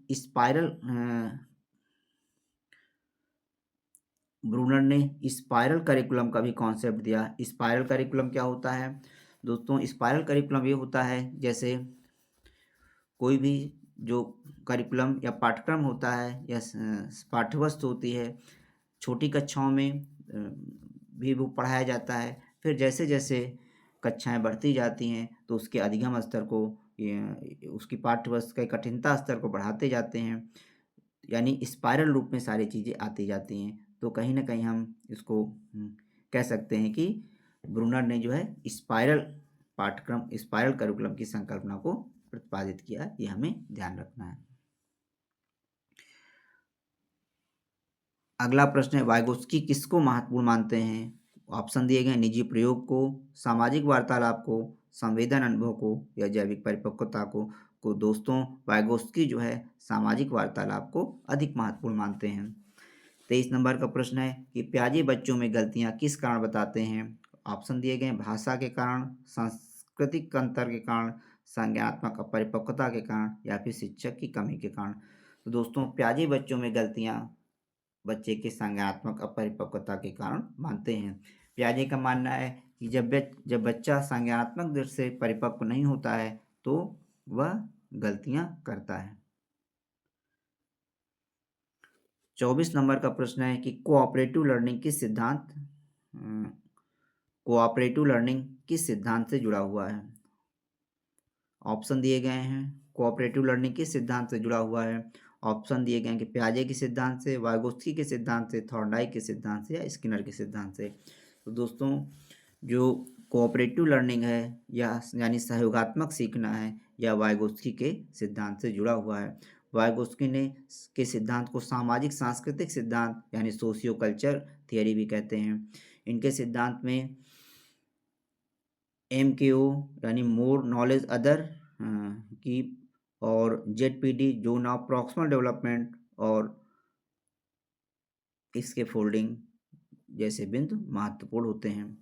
स्पाइरल करिकुलम का भी कॉन्सेप्ट दिया। स्पाइरल करिकुलम क्या होता है दोस्तों? स्पाइरल करिकुलम ये होता है जैसे कोई भी जो करिकुलम या पाठ्यक्रम होता है या पाठ्यवस्तु होती है, छोटी कक्षाओं में भी वो पढ़ाया जाता है। फिर जैसे जैसे कक्षाएं बढ़ती जाती हैं तो उसके अधिगम स्तर को, उसकी पाठ्यवस्तु के कठिनता स्तर को बढ़ाते जाते हैं, यानी स्पाइरल रूप में सारी चीज़ें आती जाती हैं। तो कहीं ना कहीं हम इसको कह सकते हैं कि ब्रूनर ने जो है स्पाइरल करिकुलम की संकल्पना को प्रतिपादित किया। ये हमें ध्यान रखना है। अगला प्रश्न है, वाइगोत्स्की किसको महत्वपूर्ण मानते हैं। ऑप्शन दिए गए, निजी प्रयोग को, सामाजिक वार्तालाप को, संवेदन अनुभव को या जैविक परिपक्वता को दोस्तों वाइगोत्स्की जो है सामाजिक वार्तालाप को अधिक महत्वपूर्ण मानते हैं। 23 नंबर का प्रश्न है कि प्याजे बच्चों में गलतियां किस कारण बताते हैं। ऑप्शन दिए गए, भाषा के कारण, सांस्कृतिक अंतर के कारण, संज्ञानात्मक अपरिपक्वता के कारण या फिर शिक्षक की कमी के कारण। तो दोस्तों प्याजे बच्चों में गलतियां बच्चे के संज्ञानात्मक अपरिपक्वता के कारण मानते हैं। प्याजे का मानना है कि जब बच्चा संज्ञानात्मक दृष्टि से परिपक्व नहीं होता है तो वह गलतियां करता है। 24 नंबर का प्रश्न है कि कोऑपरेटिव लर्निंग किस सिद्धांत से जुड़ा हुआ है। ऑप्शन दिए गए हैं, कोऑपरेटिव लर्निंग किस सिद्धांत से जुड़ा हुआ है। ऑप्शन दिए गए हैं कि प्याजे के सिद्धांत से, वाइगोत्स्की के सिद्धांत से, थॉर्नडाइक के सिद्धांत से या स्किनर के सिद्धांत से। तो दोस्तों जो कोऑपरेटिव लर्निंग है या यानी सहयोगात्मक सीखना है, यह वाइगोत्स्की के सिद्धांत से जुड़ा हुआ है। वाइगोत्स्की ने के सिद्धांत को सामाजिक सांस्कृतिक सिद्धांत यानी सोशियो कल्चर थियरी भी कहते हैं। इनके सिद्धांत में MKO यानी मोर नॉलेज अदर की और ZPD zone of proximal development और इसके फोल्डिंग जैसे बिंदु महत्वपूर्ण होते हैं।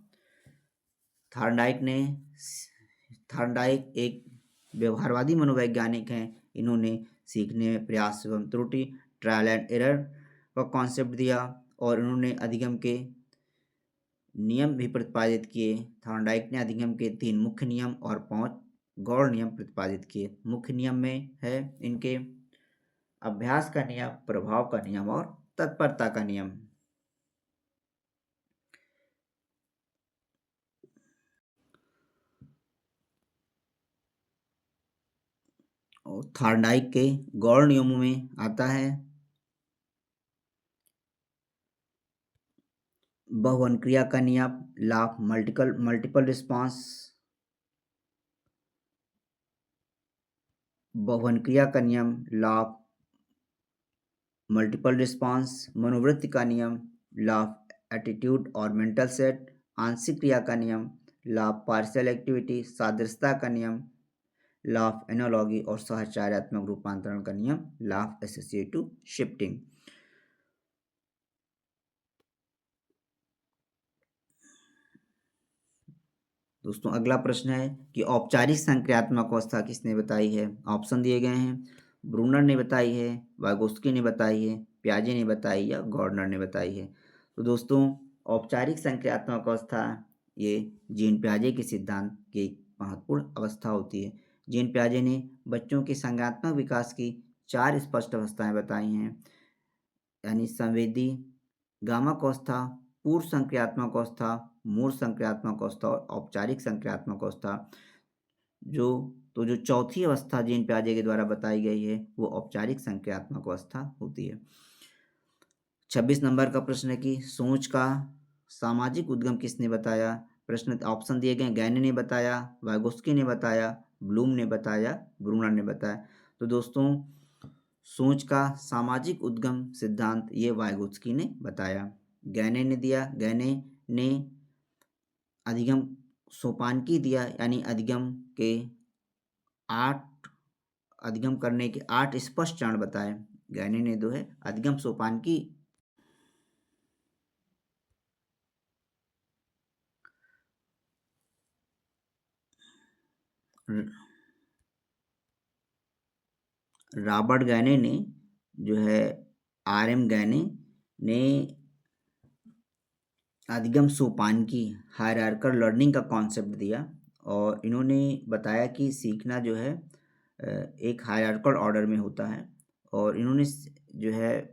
थॉर्नडाइक एक व्यवहारवादी मनोवैज्ञानिक हैं। इन्होंने सीखने में प्रयास एवं त्रुटि, ट्रायल एंड एरर का कॉन्सेप्ट दिया और इन्होंने अधिगम के नियम भी प्रतिपादित किए। थॉर्नडाइक ने अधिगम के 3 मुख्य नियम और 5 गौण नियम प्रतिपादित किए। मुख्य नियम में है इनके अभ्यास का नियम, प्रभाव का नियम और तत्परता का नियम। और थार्डाइक के गौड़ नियमों में आता है। बहुवचन क्रिया का नियम, लॉ ऑफ मल्टीपल रिस्पांस। बहुवचन क्रिया का नियम, लॉ ऑफ मल्टीपल रिस्पांस। मनोवृत्ति का नियम, लॉ ऑफ एटीट्यूड और मेंटल सेट। आंशिक क्रिया का नियम, लॉ ऑफ पार्शियल एक्टिविटी। सादृश्यता का नियम, लॉ ऑफ एनालॉजी। और साहचर्यात्मक रूपांतरण का नियम, लॉ ऑफ एसोसिएटिव शिफ्टिंग। दोस्तों अगला प्रश्न है कि औपचारिक संक्रियात्मक अवस्था किसने बताई है। ऑप्शन दिए गए हैं, ब्रूनर ने बताई है, वागोस्की ने बताई है, पियाजे ने बताई या गॉर्डनर ने बताई है। तो दोस्तों औपचारिक संक्रियात्मक अवस्था ये जीन पियाजे के सिद्धांत की एक महत्वपूर्ण अवस्था होती है। जीन पियाजे ने बच्चों के संज्ञानात्मक विकास की 4 स्पष्ट अवस्थाएं बताई हैं, यानी संवेदी, गामक अवस्था, पूर्व संक्रियात्मक अवस्था, मूर्त संक्रियात्मक अवस्था और औपचारिक संक्रियात्मक अवस्था। जो चौथी अवस्था जीन पियाजे के द्वारा बताई गई है वो औपचारिक संक्रियात्मक अवस्था होती है। 26 नंबर का प्रश्न है कि सोच का सामाजिक उद्गम किसने बताया। प्रश्न ऑप्शन दिए गए, गैने ने बताया, वाइगोस्की ने बताया, ब्लूम ने बताया, ब्रूनर ने बताया। तो दोस्तों सोच का सामाजिक उद्गम सिद्धांत ये वाइगोत्स्की ने बताया। गैने ने दिया, गैने ने अधिगम सोपानकी दिया, यानी अधिगम करने के 8 स्पष्ट चरण बताए। गैने ने दो है अधिगम सोपानकी। रॉबर्ट गैने ने जो है RM गैने ने अधिगम सोपानकी हायरार्कल लर्निंग का कॉन्सेप्ट दिया और इन्होंने बताया कि सीखना जो है एक हायरार्कल ऑर्डर में होता है और इन्होंने जो है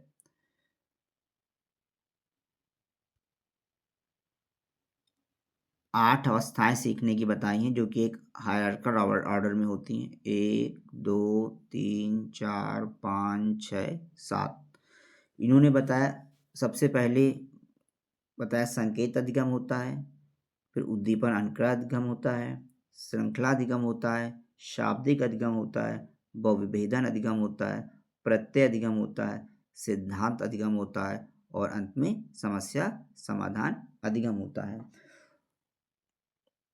8 अवस्थाएं सीखने की बताई हैं जो कि एक हायरार्कल ऑर्डर में होती हैं। 1 2 3 4 5 6 7। इन्होंने बताया सबसे पहले बताया संकेत अधिगम होता है, फिर उद्दीपन अनुक्रम अधिगम होता है, श्रृंखला अधिगम होता है, शाब्दिक अधिगम होता है, बहुविभेदन अधिगम होता है, प्रत्यय अधिगम होता है, सिद्धांत अधिगम होता है और अंत में समस्या समाधान अधिगम होता है।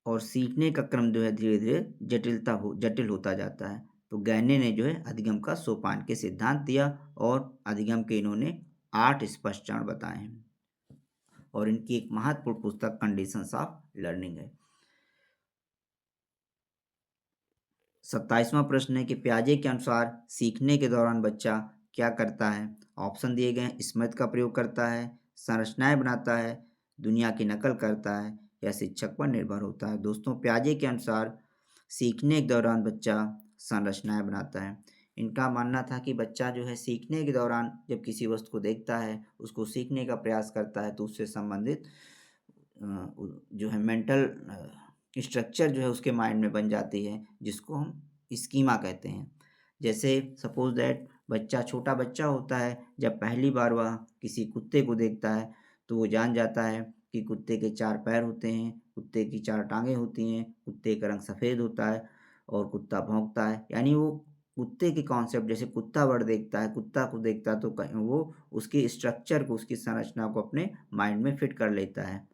और सीखने का क्रम जो है धीरे धीरे जटिल होता जाता है। तो गैने ने जो है अधिगम का सोपान के सिद्धांत दिया और अधिगम के इन्होंने 8 स्पष्ट चरण बताए हैं और इनकी एक महत्वपूर्ण पुस्तक कंडीशंस ऑफ लर्निंग है। 27वां प्रश्न है कि पियाजे के अनुसार सीखने के दौरान बच्चा क्या करता है। ऑप्शन दिए गए हैं, स्मृति का प्रयोग करता है, संरचनाएं बनाता है, दुनिया की नकल करता है या शिक्षक पर निर्भर होता है। दोस्तों पियाजे के अनुसार सीखने के दौरान बच्चा संरचनाएं बनाता है। इनका मानना था कि बच्चा जो है सीखने के दौरान जब किसी वस्तु को देखता है, उसको सीखने का प्रयास करता है तो उससे संबंधित जो है मेंटल स्ट्रक्चर जो है उसके माइंड में बन जाती है, जिसको हम स्कीमा कहते हैं। जैसे सपोज दैट छोटा बच्चा होता है, जब पहली बार वह किसी कुत्ते को देखता है तो वो जान जाता है कि कुत्ते के 4 पैर होते हैं, कुत्ते की 4 टांगें होती हैं, कुत्ते का रंग सफ़ेद होता है और कुत्ता भौंकता है। यानी वो कुत्ते के कॉन्सेप्ट, जैसे कुत्ता वर्ड देखता है, कुत्ता को देखता है तो वो उसकी स्ट्रक्चर को, उसकी संरचना को अपने माइंड में फिट कर लेता है।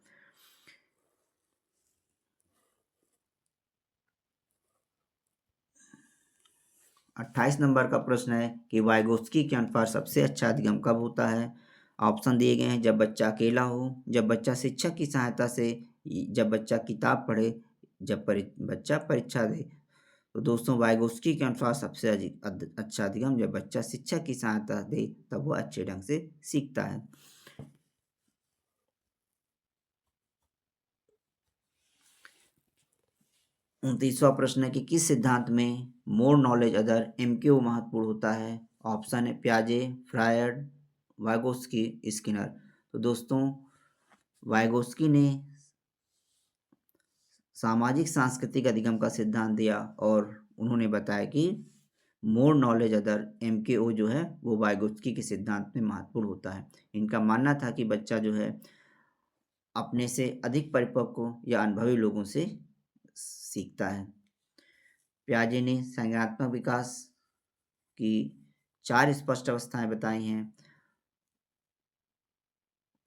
28 नंबर का प्रश्न है कि वाइगोत्स्की के अनुसार सबसे अच्छा अधिगम कब होता है। ऑप्शन दिए गए हैं, जब बच्चा अकेला हो, जब बच्चा शिक्षक की सहायता से, जब बच्चा किताब पढ़े, जब बच्चा परीक्षा दे। तो दोस्तों वाइगोत्स्की के अनुसार सबसे अच्छा अधिगम जब बच्चा शिक्षक की सहायता दे, तब वो अच्छे ढंग से सीखता है। 29वां प्रश्न है कि किस सिद्धांत में मोर नॉलेज अदर MQ महत्वपूर्ण होता है। ऑप्शन है पियाजे, फ्रायड, वाइगोत्स्की, स्किनर। तो दोस्तों वाइगोत्स्की ने सामाजिक सांस्कृतिक अधिगम का सिद्धांत दिया और उन्होंने बताया कि मोर नॉलेज अदर MKO जो है वो वाइगोत्स्की के सिद्धांत में महत्वपूर्ण होता है। इनका मानना था कि बच्चा जो है अपने से अधिक परिपक्व या अनुभवी लोगों से सीखता है। पियाजे ने संज्ञानात्मक विकास की 4 स्पष्ट अवस्थाएं बताई हैं।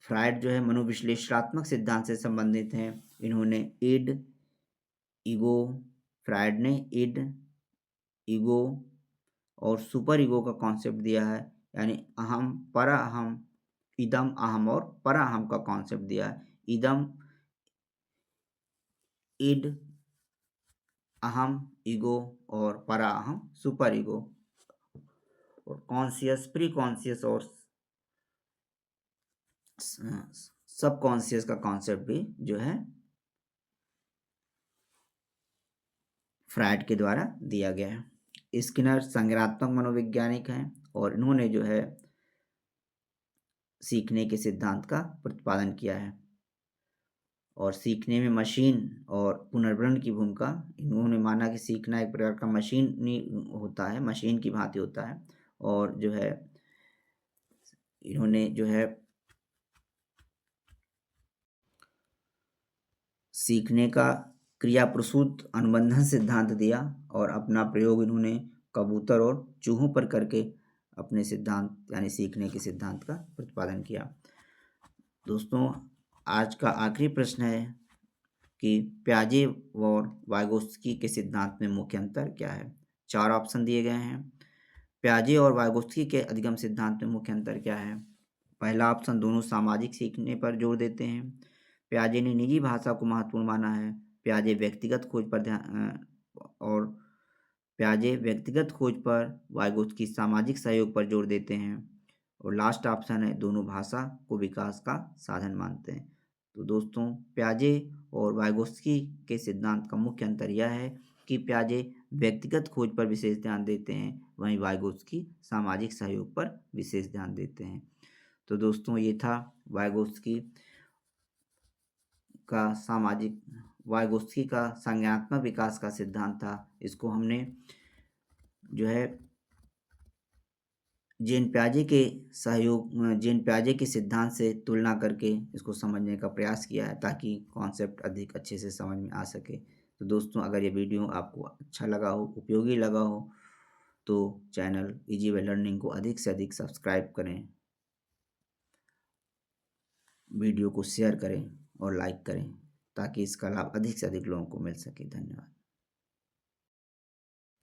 फ्रायड जो है मनोविश्लेषणात्मक सिद्धांत से संबंधित हैं। इन्होंने इड, ईगो, फ्रायड ने इड, ईगो और सुपर ईगो का कॉन्सेप्ट दिया है, यानी अहम, पराअहम, इदम, अहम और पराअहम का कॉन्सेप्ट दिया है। इदम, इड, अहम, ईगो और पराअहम, सुपर ईगो। और कॉन्शियस, प्री कॉन्शियस और सब कॉन्शियस का कॉन्सेप्ट भी जो है फ्रायड के द्वारा दिया गया है। स्किनर संज्ञानात्मक मनोवैज्ञानिक हैं और इन्होंने जो है सीखने के सिद्धांत का प्रतिपादन किया है और सीखने में मशीन और पुनर्भरण की भूमिका। इन्होंने माना कि सीखना एक प्रकार का मशीनी होता है, मशीन की भांति होता है और जो है इन्होंने जो है सीखने का क्रिया प्रसूत अनुबंधन सिद्धांत दिया और अपना प्रयोग इन्होंने कबूतर और चूहों पर करके अपने सिद्धांत यानी सीखने के सिद्धांत का प्रतिपादन किया। दोस्तों, आज का आखिरी प्रश्न है कि पियाजे और वाइगोत्स्की के सिद्धांत में मुख्य अंतर क्या है। 4 ऑप्शन दिए गए हैं। पियाजे और वाइगोत्स्की के अधिगम सिद्धांत में मुख्य अंतर क्या है। पहला ऑप्शन, दोनों सामाजिक सीखने पर जोर देते हैं। पियाजे ने निजी भाषा को महत्वपूर्ण माना है। पियाजे व्यक्तिगत खोज पर और पियाजे व्यक्तिगत खोज पर, वाइगोत्स्की सामाजिक सहयोग पर जोर देते हैं। और लास्ट ऑप्शन है, दोनों भाषा को विकास का साधन मानते हैं। तो दोस्तों, पियाजे और वाइगोत्स्की के सिद्धांत का मुख्य अंतर यह है कि पियाजे व्यक्तिगत खोज पर विशेष ध्यान देते हैं, वहीं वाइगोत्स्की सामाजिक सहयोग पर विशेष ध्यान देते हैं। तो दोस्तों, ये था वाइगोत्स्की का वाइगोत्स्की का संज्ञानात्मक विकास का सिद्धांत था। इसको हमने जो है जेन प्याजे के सिद्धांत से तुलना करके इसको समझने का प्रयास किया है ताकि कॉन्सेप्ट अधिक अच्छे से समझ में आ सके। तो दोस्तों, अगर ये वीडियो आपको अच्छा लगा हो, उपयोगी लगा हो, तो चैनल इजी वे लर्निंग को अधिक से अधिक सब्सक्राइब करें, वीडियो को शेयर करें और लाइक करें ताकि इसका लाभ अधिक से अधिक लोगों को मिल सके। धन्यवाद।